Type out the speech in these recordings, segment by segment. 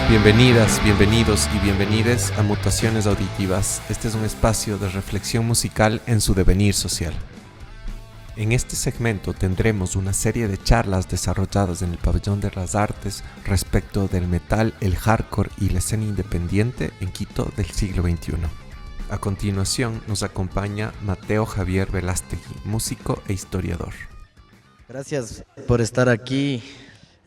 Bienvenidas, bienvenidos y bienvenides a Mutaciones Auditivas. Este es un espacio de reflexión musical en su devenir social. En este segmento tendremos una serie de charlas desarrolladas en el Pabellón de las Artes respecto del metal, el hardcore y la escena independiente en Quito del siglo XXI. A continuación nos acompaña Mateo Javier Velástegui, músico e historiador. Gracias por estar aquí.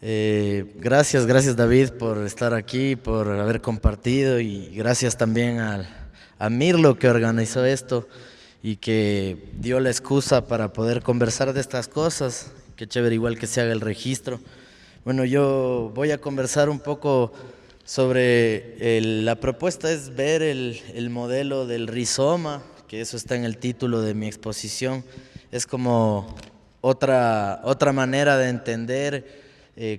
Gracias David por estar aquí, por haber compartido, y gracias también a Mirlo que organizó esto y que dio la excusa para poder conversar de estas cosas. Qué chévere igual que se haga el registro. Bueno, yo voy a conversar un poco sobre la propuesta es ver el modelo del rizoma, que eso está en el título de mi exposición. Es como otra manera de entender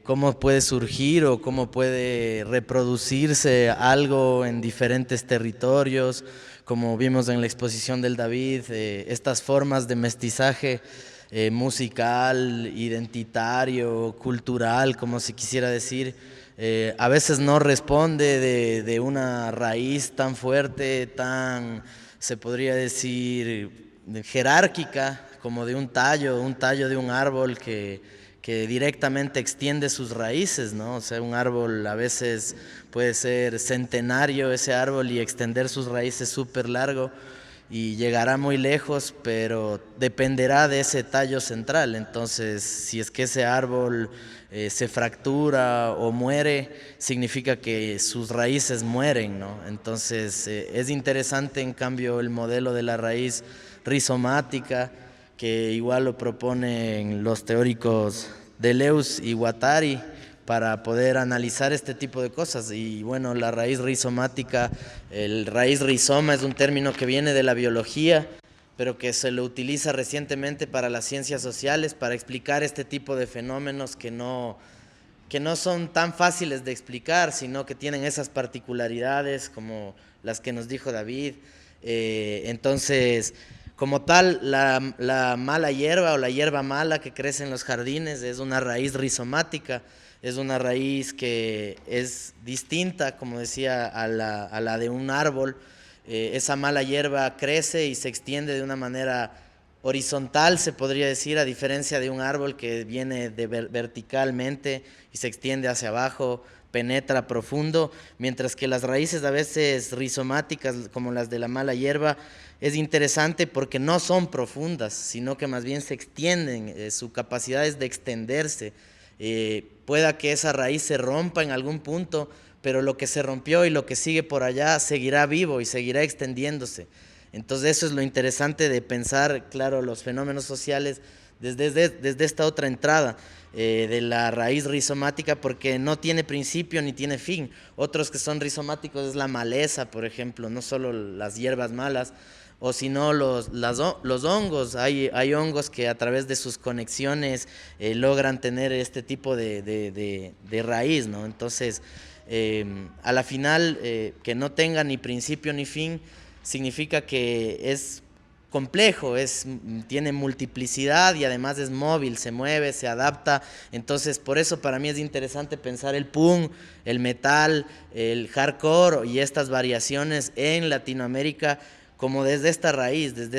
cómo puede surgir o cómo puede reproducirse algo en diferentes territorios, como vimos en la exposición del David, estas formas de mestizaje musical, identitario, cultural, como se quisiera decir, a veces no responde de una raíz tan fuerte, tan, se podría decir, jerárquica, como de un tallo de un árbol que directamente extiende sus raíces, ¿no? O sea, un árbol a veces puede ser centenario ese árbol y extender sus raíces súper largo y llegará muy lejos, pero dependerá de ese tallo central. Entonces, si es que ese árbol se fractura o muere, significa que sus raíces mueren, ¿no? Entonces, es interesante, en cambio, el modelo de la raíz rizomática, que igual lo proponen los teóricos Deleuze y Guattari para poder analizar este tipo de cosas. Y bueno, la raíz rizomática, el raíz rizoma es un término que viene de la biología, pero que se lo utiliza recientemente para las ciencias sociales, para explicar este tipo de fenómenos que no son tan fáciles de explicar, sino que tienen esas particularidades como las que nos dijo David. Entonces, como tal, la mala hierba o la hierba mala que crece en los jardines es una raíz rizomática, es una raíz que es distinta, como decía, a la de un árbol. Esa mala hierba crece y se extiende de una manera horizontal, se podría decir, a diferencia de un árbol que viene verticalmente y se extiende hacia abajo, penetra profundo, mientras que las raíces a veces rizomáticas, como las de la mala hierba, es interesante porque no son profundas, sino que más bien se extienden, su capacidad es de extenderse. Pueda que esa raíz se rompa en algún punto, pero lo que se rompió y lo que sigue por allá seguirá vivo y seguirá extendiéndose. Entonces eso es lo interesante de pensar, claro, los fenómenos sociales desde esta otra entrada de la raíz rizomática, porque no tiene principio ni tiene fin. Otros que son rizomáticos es la maleza, por ejemplo, no solo las hierbas malas, o sino los hongos. Hay hongos que a través de sus conexiones logran tener este tipo de raíz, ¿no? Entonces, a la final, que no tenga ni principio ni fin, significa que es complejo, tiene multiplicidad y además es móvil, se mueve, se adapta. Entonces, por eso para mí es interesante pensar el punk, el metal, el hardcore y estas variaciones en Latinoamérica como desde esta raíz, desde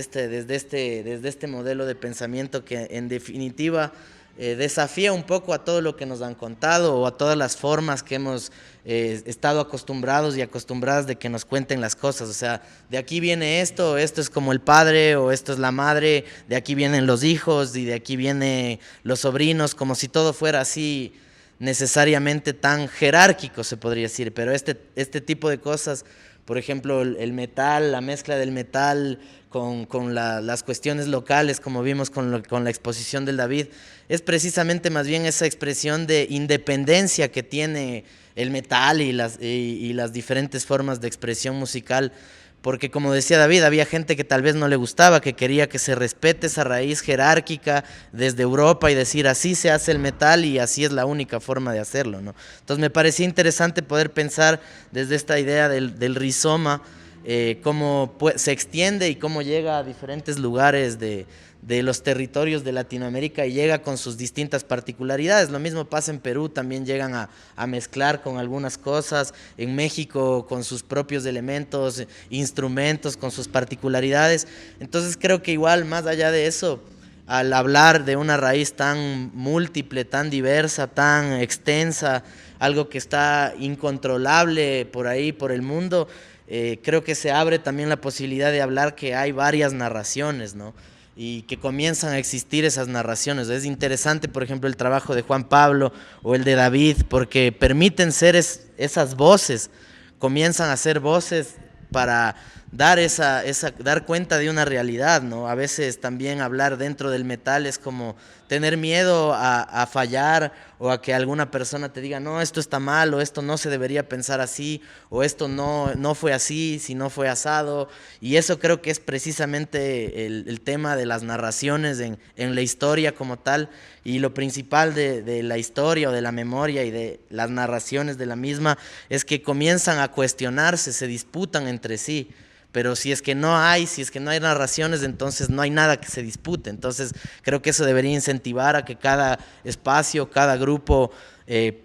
este modelo de pensamiento que en definitiva desafía un poco a todo lo que nos han contado o a todas las formas que hemos estado acostumbrados y acostumbradas de que nos cuenten las cosas. O sea, de aquí viene esto es como el padre, o esto es la madre, de aquí vienen los hijos y de aquí vienen los sobrinos, como si todo fuera así necesariamente tan jerárquico, se podría decir. Pero este tipo de cosas, por ejemplo, el metal, la mezcla del metal con las cuestiones locales, como vimos con la exposición del David, es precisamente más bien esa expresión de independencia que tiene el metal y las diferentes formas de expresión musical. Porque, como decía David, había gente que tal vez no le gustaba, que quería que se respete esa raíz jerárquica desde Europa y decir así se hace el metal y así es la única forma de hacerlo, ¿no? Entonces me parecía interesante poder pensar desde esta idea del rizoma cómo se extiende y cómo llega a diferentes lugares de los territorios de Latinoamérica y llega con sus distintas particularidades. Lo mismo pasa en Perú, también llegan a mezclar con algunas cosas, en México con sus propios elementos, instrumentos, con sus particularidades. Entonces creo que igual, más allá de eso, al hablar de una raíz tan múltiple, tan diversa, tan extensa, algo que está incontrolable por ahí, por el mundo, creo que se abre también la posibilidad de hablar que hay varias narraciones, ¿no? Y que comienzan a existir esas narraciones. Es interesante, por ejemplo, el trabajo de Juan Pablo o el de David, porque permiten ser esas voces, comienzan a ser voces para dar dar cuenta de una realidad, ¿no? A veces también hablar dentro del metal es como tener miedo a fallar o a que alguna persona te diga, no, esto está mal, o esto no se debería pensar así, o esto no fue así, si no fue asado. Y eso creo que es precisamente el tema de las narraciones en la historia como tal, y lo principal de la historia o de la memoria y de las narraciones de la misma es que comienzan a cuestionarse, se disputan entre sí. Pero si es que no hay narraciones, entonces no hay nada que se dispute. Entonces creo que eso debería incentivar a que cada espacio, cada grupo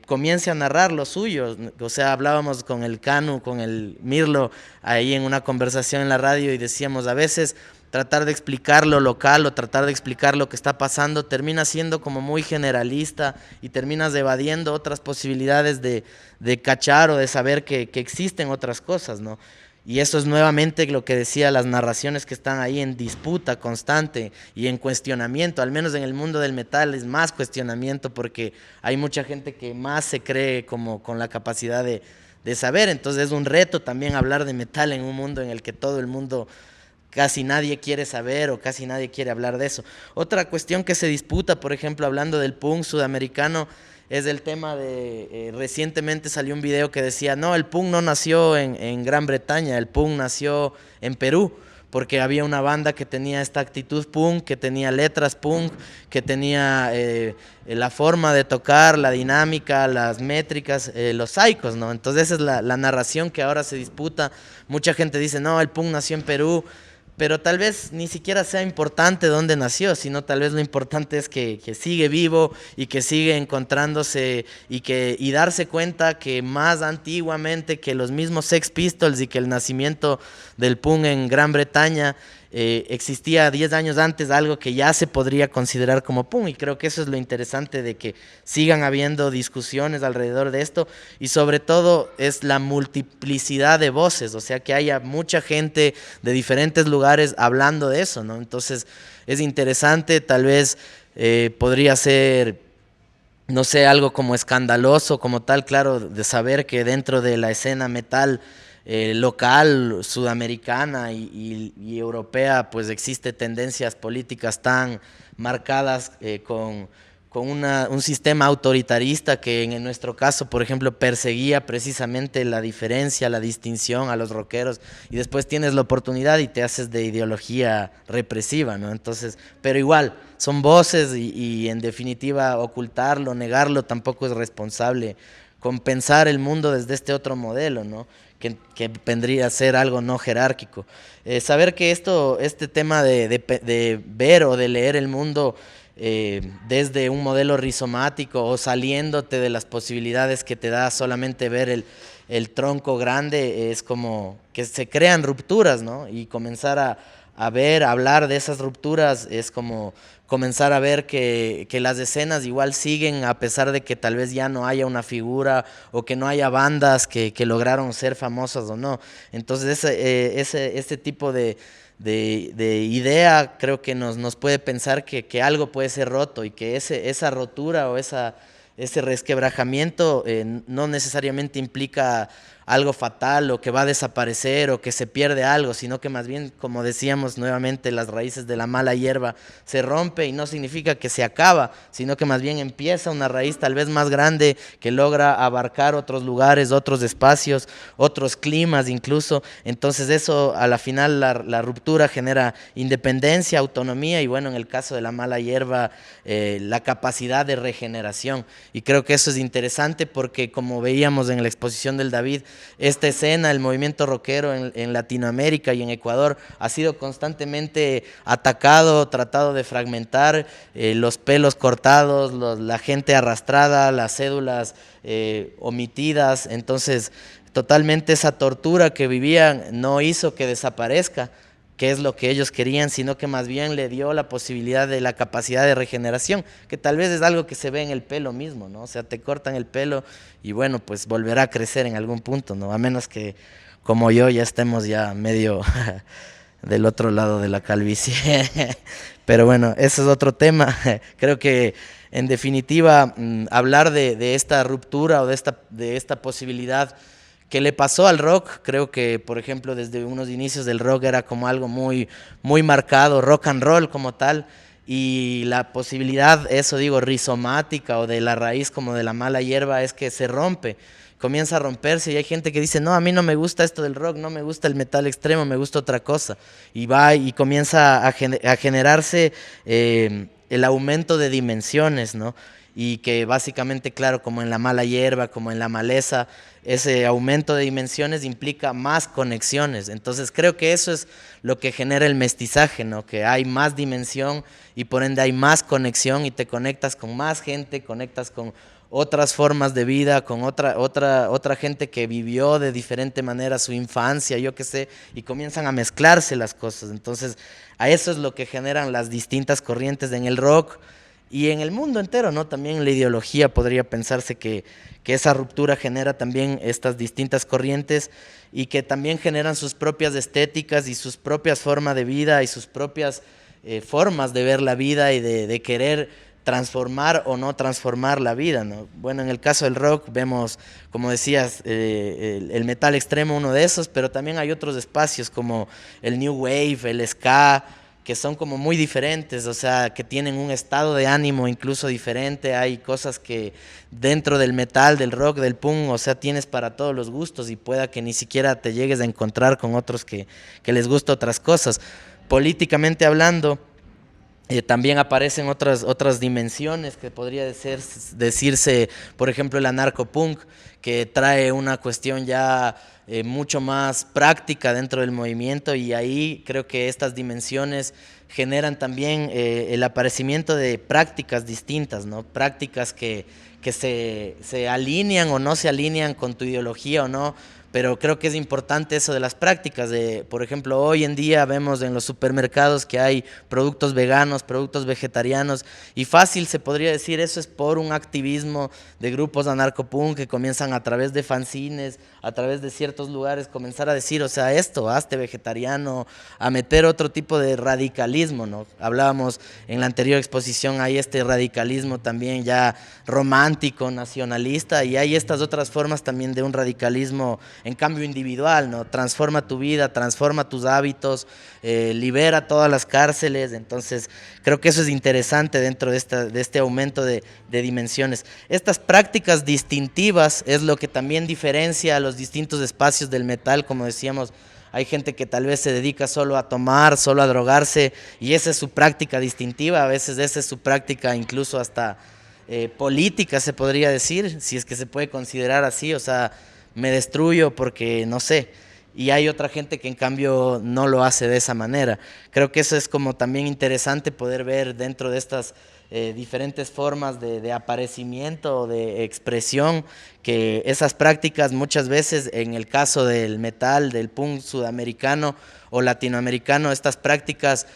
comience a narrar lo suyo. O sea, hablábamos con el Canu, con el Mirlo, ahí en una conversación en la radio, y decíamos, a veces tratar de explicar lo local o tratar de explicar lo que está pasando termina siendo como muy generalista y terminas evadiendo otras posibilidades de cachar o de saber que existen otras cosas, ¿no? Y eso es nuevamente lo que decía, las narraciones que están ahí en disputa constante y en cuestionamiento, al menos en el mundo del metal es más cuestionamiento porque hay mucha gente que más se cree como con la capacidad de saber. Entonces es un reto también hablar de metal en un mundo en el que todo el mundo, casi nadie quiere saber o casi nadie quiere hablar de eso. Otra cuestión que se disputa, por ejemplo, hablando del punk sudamericano, es el tema de, recientemente salió un video que decía, no, el punk no nació en Gran Bretaña, el punk nació en Perú, porque había una banda que tenía esta actitud punk, que tenía letras punk, que tenía la forma de tocar, la dinámica, las métricas, los saicos, ¿no? Entonces esa es la narración que ahora se disputa. Mucha gente dice, no, el punk nació en Perú, pero tal vez ni siquiera sea importante dónde nació, sino tal vez lo importante es que sigue vivo y que sigue encontrándose y darse cuenta que más antiguamente que los mismos Sex Pistols y que el nacimiento del punk en Gran Bretaña, existía 10 años antes algo que ya se podría considerar como punk, y creo que eso es lo interesante de que sigan habiendo discusiones alrededor de esto, y sobre todo es la multiplicidad de voces, o sea que haya mucha gente de diferentes lugares hablando de eso, ¿no? Entonces es interesante, tal vez podría ser, no sé, algo como escandaloso como tal, claro, de saber que dentro de la escena metal local, sudamericana y europea, pues existe tendencias políticas tan marcadas con un sistema autoritarista que en nuestro caso, por ejemplo, perseguía precisamente la diferencia, la distinción a los rockeros, y después tienes la oportunidad y te haces de ideología represiva, ¿no? Entonces, pero igual, son voces y en definitiva ocultarlo, negarlo tampoco es responsable. Compensar el mundo desde este otro modelo, ¿no? Que vendría a ser algo no jerárquico. Saber que este tema de ver o de leer el mundo desde un modelo rizomático o saliéndote de las posibilidades que te da solamente ver el tronco grande, es como que se crean rupturas, ¿no? Y comenzar a ver, a hablar de esas rupturas es como comenzar a ver que las escenas igual siguen a pesar de que tal vez ya no haya una figura o que no haya bandas que lograron ser famosas o no. Entonces ese tipo de idea creo que nos puede pensar que algo puede ser roto y que esa rotura o ese resquebrajamiento no necesariamente implica algo fatal o que va a desaparecer o que se pierde algo, sino que más bien, como decíamos nuevamente, las raíces de la mala hierba se rompe y no significa que se acaba, sino que más bien empieza una raíz tal vez más grande que logra abarcar otros lugares, otros espacios, otros climas incluso. Entonces eso a la final la ruptura genera independencia, autonomía y bueno, en el caso de la mala hierba, la capacidad de regeneración. Y creo que eso es interesante porque como veíamos en la exposición del David, esta escena, el movimiento rockero en Latinoamérica y en Ecuador ha sido constantemente atacado, tratado de fragmentar, los pelos cortados, la gente arrastrada, las cédulas omitidas. Entonces, totalmente esa tortura que vivían no hizo que desaparezca, que es lo que ellos querían, sino que más bien le dio la posibilidad de la capacidad de regeneración, que tal vez es algo que se ve en el pelo mismo, ¿no? O sea, te cortan el pelo y bueno, pues volverá a crecer en algún punto, ¿no? A menos que, como yo, ya estemos ya medio del otro lado de la calvicie. Pero bueno, ese es otro tema. Creo que, en definitiva, hablar de esta ruptura o de esta posibilidad que le pasó al rock, creo que, por ejemplo, desde unos inicios del rock era como algo muy, muy marcado, rock and roll como tal, y la posibilidad, eso digo, rizomática o de la raíz como de la mala hierba es que se rompe, comienza a romperse y hay gente que dice, no, a mí no me gusta esto del rock, no me gusta el metal extremo, me gusta otra cosa, y va y comienza a generarse el aumento de dimensiones, ¿no? Y que básicamente, claro, como en la mala hierba, como en la maleza, ese aumento de dimensiones implica más conexiones. Entonces creo que eso es lo que genera el mestizaje, ¿no? Que hay más dimensión y por ende hay más conexión y te conectas con más gente, conectas con otras formas de vida, con otra gente que vivió de diferente manera su infancia, yo qué sé, y comienzan a mezclarse las cosas. Entonces a eso es lo que generan las distintas corrientes en el rock y en el mundo entero, ¿no? También la ideología podría pensarse que esa ruptura genera también estas distintas corrientes y que también generan sus propias estéticas y sus propias formas de vida y sus propias formas de ver la vida y de querer transformar o no transformar la vida, ¿no? Bueno, en el caso del rock vemos, como decías, el metal extremo, uno de esos, pero también hay otros espacios como el new wave, el ska, que son como muy diferentes, o sea, que tienen un estado de ánimo incluso diferente. Hay cosas que dentro del metal, del rock, del punk, o sea, tienes para todos los gustos y pueda que ni siquiera te llegues a encontrar con otros que les gusta otras cosas. Políticamente hablando, también aparecen otras dimensiones que podría decirse, por ejemplo, el anarcopunk, que trae una cuestión ya mucho más práctica dentro del movimiento y ahí creo que estas dimensiones generan también el aparecimiento de prácticas distintas, ¿no? Prácticas que se alinean o no se alinean con tu ideología o no, pero creo que es importante eso de las prácticas. Por ejemplo, hoy en día vemos en los supermercados que hay productos veganos, productos vegetarianos, y fácil se podría decir eso es por un activismo de grupos anarcopunk que comienzan a través de fanzines, a través de ciertos lugares, comenzar a decir, o sea, esto, hazte vegetariano, a meter otro tipo de radicalismo, ¿no? Hablábamos en la anterior exposición, hay este radicalismo también ya romántico, nacionalista, y hay estas otras formas también de un radicalismo en cambio individual, ¿no? Transforma tu vida, transforma tus hábitos, libera todas las cárceles. Entonces creo que eso es interesante dentro de este aumento de dimensiones. Estas prácticas distintivas es lo que también diferencia a los distintos espacios del metal, como decíamos. Hay gente que tal vez se dedica solo a tomar, solo a drogarse, y esa es su práctica distintiva. A veces esa es su práctica incluso hasta política, se podría decir, si es que se puede considerar así. O sea, me destruyo porque no sé, y hay otra gente que en cambio no lo hace de esa manera. Creo que eso es como también interesante poder ver dentro de estas diferentes formas de aparecimiento o de expresión, que esas prácticas muchas veces, en el caso del metal, del punk sudamericano o latinoamericano, estas prácticas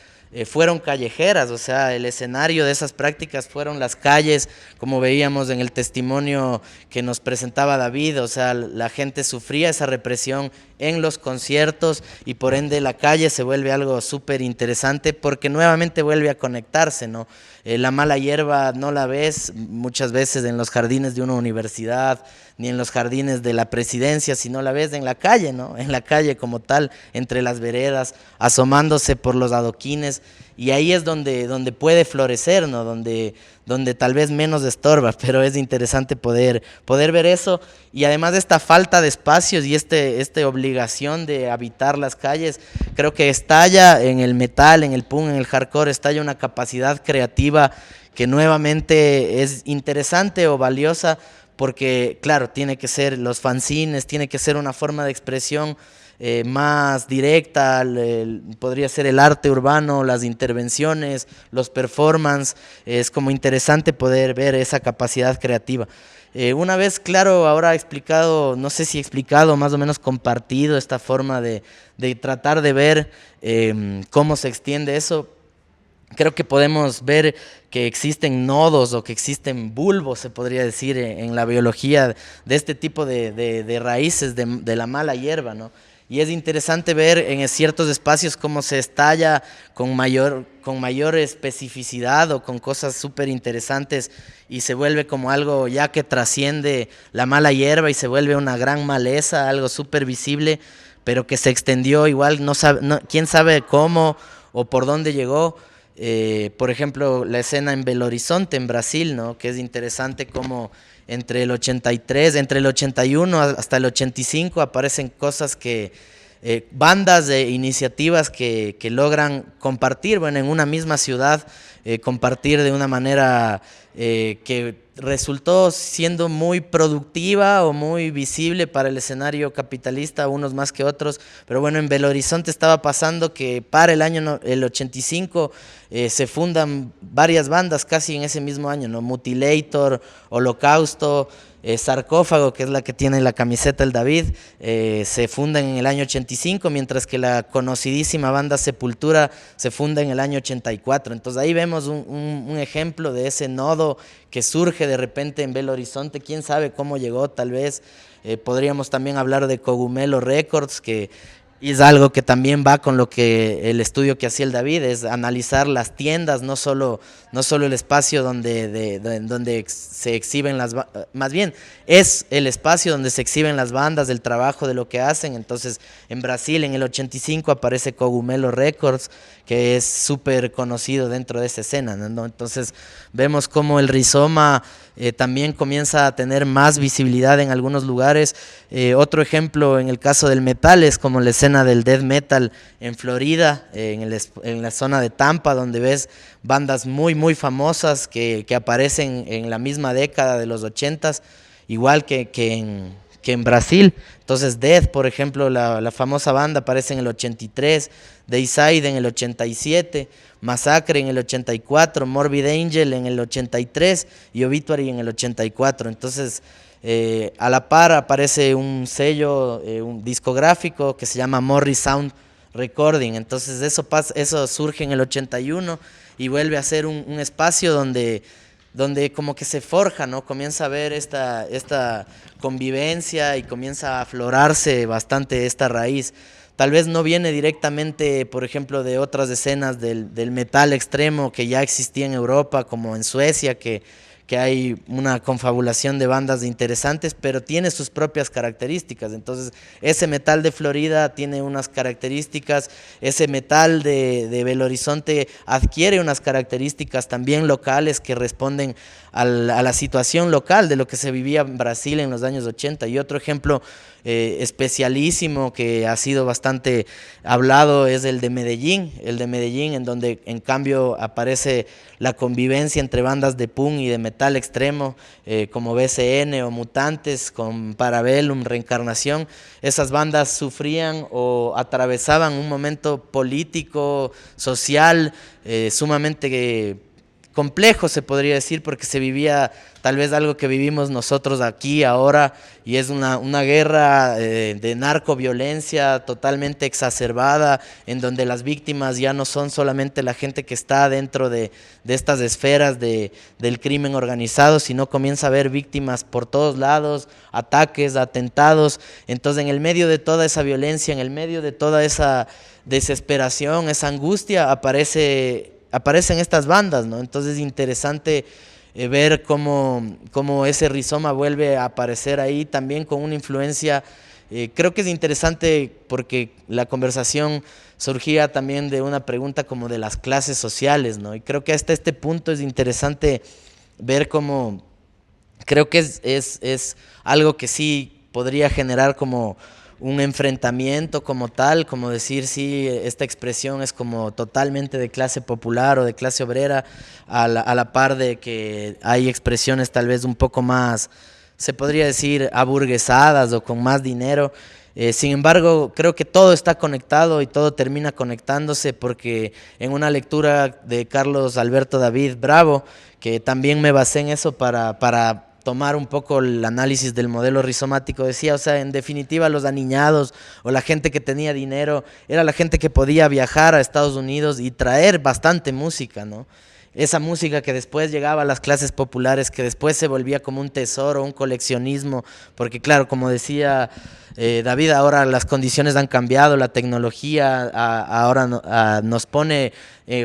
fueron callejeras. O sea, el escenario de esas prácticas fueron las calles, como veíamos en el testimonio que nos presentaba David. O sea, la gente sufría esa represión en los conciertos y por ende la calle se vuelve algo súper interesante porque nuevamente vuelve a conectarse, ¿no? La mala hierba no la ves muchas veces en los jardines de una universidad ni en los jardines de la presidencia, sino la ves en la calle, ¿no? En la calle como tal, entre las veredas, asomándose por los adoquines, y ahí es donde puede florecer, ¿no? Donde tal vez menos estorba, pero es interesante poder ver eso. Y además de esta falta de espacios y esta obligación de habitar las calles, creo que estalla en el metal, en el punk, en el hardcore, estalla una capacidad creativa que nuevamente es interesante o valiosa porque claro, tiene que ser los fanzines, tiene que ser una forma de expresión más directa, podría ser el arte urbano, las intervenciones, los performances. Es como interesante poder ver esa capacidad creativa. Una vez, claro, ahora explicado, no sé si explicado, más o menos compartido esta forma de tratar de ver cómo se extiende eso, creo que podemos ver que existen nodos o que existen bulbos, se podría decir, en la biología de este tipo de raíces de la mala hierba, ¿no? Y es interesante ver en ciertos espacios cómo se estalla con mayor especificidad o con cosas súper interesantes y se vuelve como algo ya que trasciende la mala hierba y se vuelve una gran maleza, algo súper visible, pero que se extendió igual, quién sabe cómo o por dónde llegó. Por ejemplo, la escena en Belo Horizonte, en Brasil, ¿no? Que es interesante cómo entre el 83, entre el 81 hasta el 85 aparecen cosas bandas de iniciativas que logran compartir, bueno, en una misma ciudad, compartir de una manera que resultó siendo muy productiva o muy visible para el escenario capitalista, unos más que otros, pero bueno, en Belo Horizonte estaba pasando que para el 85 se fundan varias bandas casi en ese mismo año, ¿no? Mutilator, Holocausto, Sarcófago, que es la que tiene la camiseta el David, se fundan en el año 85, mientras que la conocidísima banda Sepultura se funda en el año 84. Entonces ahí vemos un ejemplo de ese nodo que surge de repente en Belo Horizonte. Quién sabe cómo llegó, tal vez. Podríamos también hablar de Cogumelo Records, que es algo que también va con lo que el estudio que hacía el David, es analizar las tiendas, no solo el espacio donde se exhiben más bien es el espacio donde se exhiben las bandas, del trabajo, de lo que hacen. Entonces en Brasil en el 85 aparece Cogumelo Records, que es súper conocido dentro de esa escena, ¿no? Entonces vemos cómo el rizoma también comienza a tener más visibilidad en algunos lugares. Otro ejemplo en el caso del metal es como la escena del death metal en Florida, en la zona de Tampa, donde ves bandas muy famosas que aparecen en la misma década de los 80s, igual que en Brasil. Entonces Death, por ejemplo, la famosa banda aparece en el 83, Deicide en el 87, Massacre en el 84, Morbid Angel en el 83 y Obituary en el 84. Entonces a la par aparece un sello, un discográfico que se llama Morris Sound Recording. Entonces eso surge en el 81 y vuelve a ser un espacio donde como que se forja, ¿no? Comienza a ver esta convivencia y comienza a aflorarse bastante esta raíz. Tal vez no viene directamente, por ejemplo, de otras escenas del metal extremo que ya existía en Europa, como en Suecia, que hay una confabulación de bandas interesantes, pero tiene sus propias características. Entonces ese metal de Florida tiene unas características, ese metal de Belo Horizonte adquiere unas características también locales que responden a la situación local de lo que se vivía en Brasil en los años 80. Y otro ejemplo especialísimo que ha sido bastante hablado es el de Medellín, en donde en cambio aparece la convivencia entre bandas de punk y de metal extremo, como BCN o Mutantes, con Parabellum, Reencarnación. Esas bandas sufrían o atravesaban un momento político, social, sumamente complejo, se podría decir, porque se vivía tal vez algo que vivimos nosotros aquí ahora, y es una guerra de narcoviolencia totalmente exacerbada, en donde las víctimas ya no son solamente la gente que está dentro de estas esferas del crimen organizado, sino comienza a haber víctimas por todos lados, ataques, atentados. Entonces en el medio de toda esa violencia, en el medio de toda esa desesperación, esa angustia, aparecen estas bandas, ¿no? Entonces es interesante ver cómo ese rizoma vuelve a aparecer ahí también con una influencia. Creo que es interesante porque la conversación surgía también de una pregunta como de las clases sociales, ¿no? Y creo que hasta este punto es interesante ver cómo, creo que es algo que sí podría generar como un enfrentamiento como tal, como decir si esta expresión es como totalmente de clase popular o de clase obrera, a la par de que hay expresiones tal vez un poco más se podría decir, aburguesadas o con más dinero. Sin embargo, creo que todo está conectado y todo termina conectándose, porque en una lectura de Carlos Alberto David Bravo, que también me basé en eso para tomar un poco el análisis del modelo rizomático, decía, o sea, en definitiva los aniñados o la gente que tenía dinero era la gente que podía viajar a Estados Unidos y traer bastante música, ¿no? Esa música que después llegaba a las clases populares, que después se volvía como un tesoro, un coleccionismo, porque claro, como decía David, ahora las condiciones han cambiado, la tecnología ahora nos pone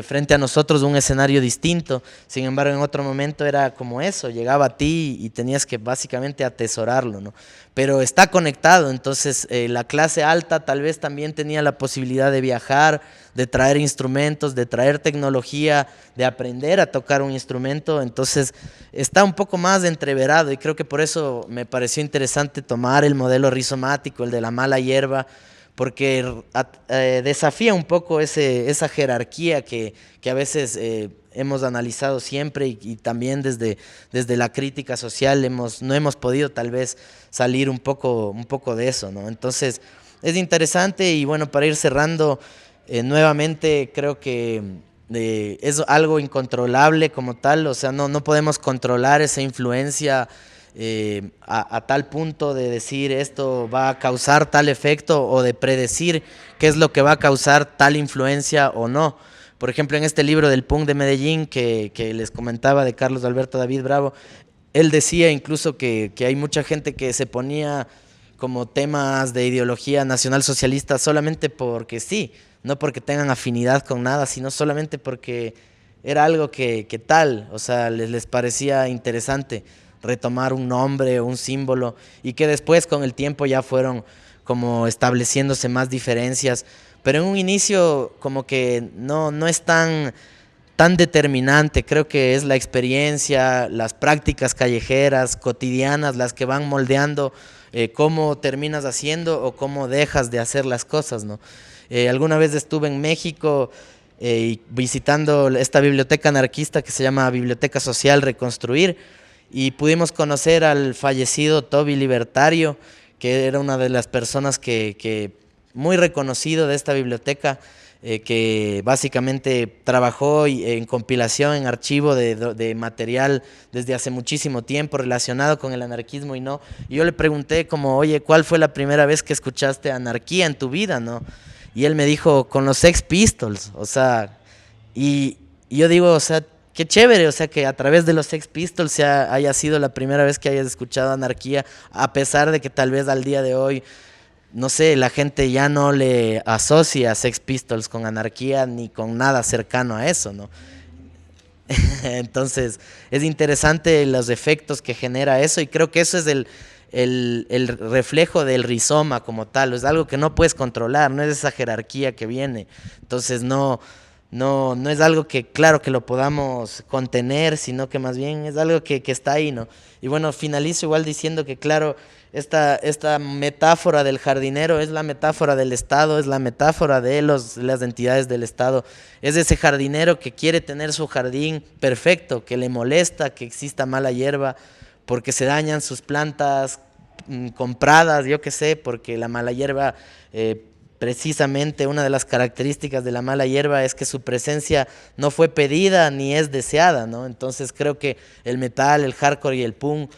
frente a nosotros un escenario distinto. Sin embargo, en otro momento era como eso, llegaba a ti y tenías que básicamente atesorarlo, ¿no? Pero está conectado, entonces la clase alta tal vez también tenía la posibilidad de viajar, de traer instrumentos, de traer tecnología, de aprender a tocar un instrumento. Entonces está un poco más entreverado, y creo que por eso me pareció interesante tomar el modelo rizomático, el de la mala hierba, porque desafía un poco esa jerarquía que a veces hemos analizado siempre, y también desde la crítica social no hemos podido tal vez salir un poco de eso, ¿no? Entonces es interesante, y bueno, para ir cerrando, nuevamente creo que es algo incontrolable como tal, o sea, no podemos controlar esa influencia a tal punto de decir esto va a causar tal efecto, o de predecir qué es lo que va a causar tal influencia o no. Por ejemplo, en este libro del punk de Medellín que les comentaba, de Carlos Alberto David Bravo, él decía incluso que hay mucha gente que se ponía como temas de ideología nacional socialista solamente porque sí, no porque tengan afinidad con nada, sino solamente porque era algo que tal, o sea, les parecía interesante retomar un nombre o un símbolo, y que después con el tiempo ya fueron como estableciéndose más diferencias, pero en un inicio como que no es tan determinante. Creo que es la experiencia, las prácticas callejeras, cotidianas, las que van moldeando cómo terminas haciendo o cómo dejas de hacer las cosas, ¿no? Alguna vez estuve en México visitando esta biblioteca anarquista que se llama Biblioteca Social Reconstruir, y pudimos conocer al fallecido Toby Libertario, que era una de las personas que muy reconocido de esta biblioteca, que básicamente trabajó en compilación, en archivo de material desde hace muchísimo tiempo relacionado con el anarquismo. Y yo le pregunté como, oye, ¿cuál fue la primera vez que escuchaste anarquía en tu vida, no? Y él me dijo, con los Sex Pistols, o sea, y yo digo, o sea, qué chévere, o sea, que a través de los Sex Pistols haya sido la primera vez que hayas escuchado anarquía, a pesar de que tal vez al día de hoy, no sé, la gente ya no le asocia a Sex Pistols con anarquía ni con nada cercano a eso, ¿no? Entonces, es interesante los efectos que genera eso, y creo que eso es el reflejo del rizoma como tal. Es algo que no puedes controlar, no es esa jerarquía que viene. Entonces, no es algo que, claro, que lo podamos contener, sino que más bien es algo que está ahí, ¿no? Y bueno, finalizo igual diciendo que, claro, esta metáfora del jardinero es la metáfora del Estado, es la metáfora de las entidades del Estado. Es ese jardinero que quiere tener su jardín perfecto, que le molesta que exista mala hierba, porque se dañan sus plantas compradas, yo qué sé, porque la mala hierba, precisamente una de las características de la mala hierba es que su presencia no fue pedida ni es deseada, ¿no? Entonces creo que el metal, el hardcore y el punk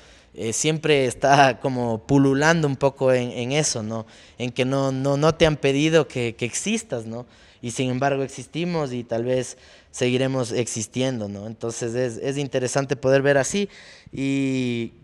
siempre está como pululando un poco en eso, ¿no? En que no te han pedido que existas, ¿no? Y sin embargo existimos, y tal vez seguiremos existiendo, ¿no? Entonces es interesante poder ver así, y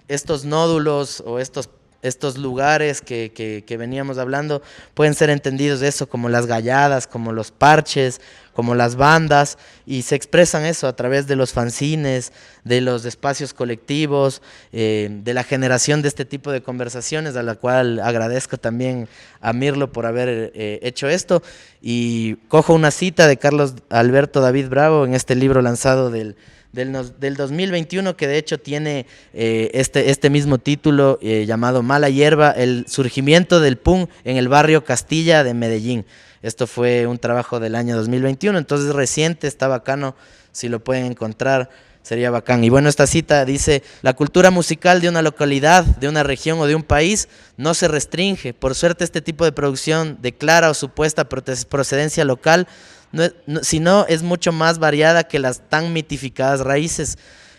estos nódulos o estos lugares que veníamos hablando pueden ser entendidos eso como las galladas, como los parches, como las bandas, y se expresan eso a través de los fanzines, de los espacios colectivos, de la generación de este tipo de conversaciones, a la cual agradezco también a Mirlo por haber hecho esto. Y cojo una cita de Carlos Alberto David Bravo en este libro lanzado del 2021, que de hecho tiene este mismo título, llamado Mala Hierba, el surgimiento del punk en el barrio Castilla de Medellín. Esto fue un trabajo del año 2021, entonces reciente, está bacano, si lo pueden encontrar, sería bacán. Y bueno, esta cita dice: la cultura musical de una localidad, de una región o de un país no se restringe. Por suerte, este tipo de producción de clara o supuesta procedencia local, sino es mucho más variada que las tan mitificadas raíces.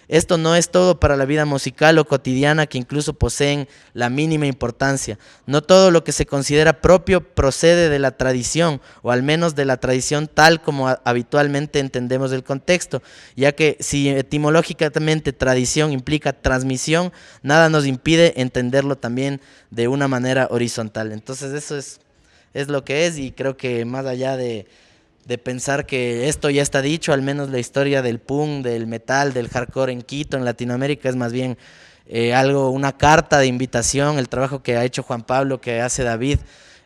Esto no es todo para la vida musical o cotidiana, que incluso poseen la mínima importancia. No todo lo que se considera propio procede de la tradición, o al menos de la tradición tal como habitualmente entendemos el contexto, ya que si etimológicamente tradición implica transmisión, nada nos impide entenderlo también de una manera horizontal. Entonces eso es lo que es, y creo que más allá de pensar que esto ya está dicho, al menos la historia del punk, del metal, del hardcore en Quito, en Latinoamérica, es más bien una carta de invitación. El trabajo que ha hecho Juan Pablo, que hace David,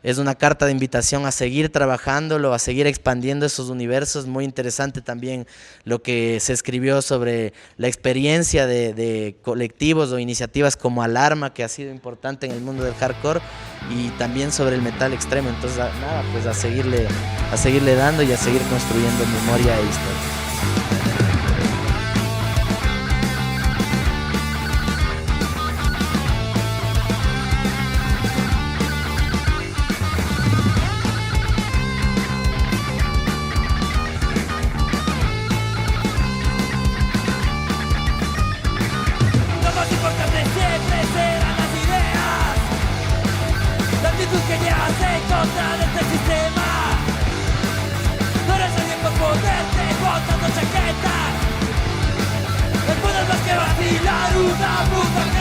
es una carta de invitación a seguir trabajándolo, a seguir expandiendo esos universos. Muy interesante también lo que se escribió sobre la experiencia de colectivos o iniciativas como Alarma, que ha sido importante en el mundo del hardcore, y también sobre el metal extremo. Entonces, nada, pues a seguirle dando y a seguir construyendo memoria e historia. Que llevas en contra de este sistema. No eres alguien por ponerte botando chaquetas. El mundo es más que vacilar una puta.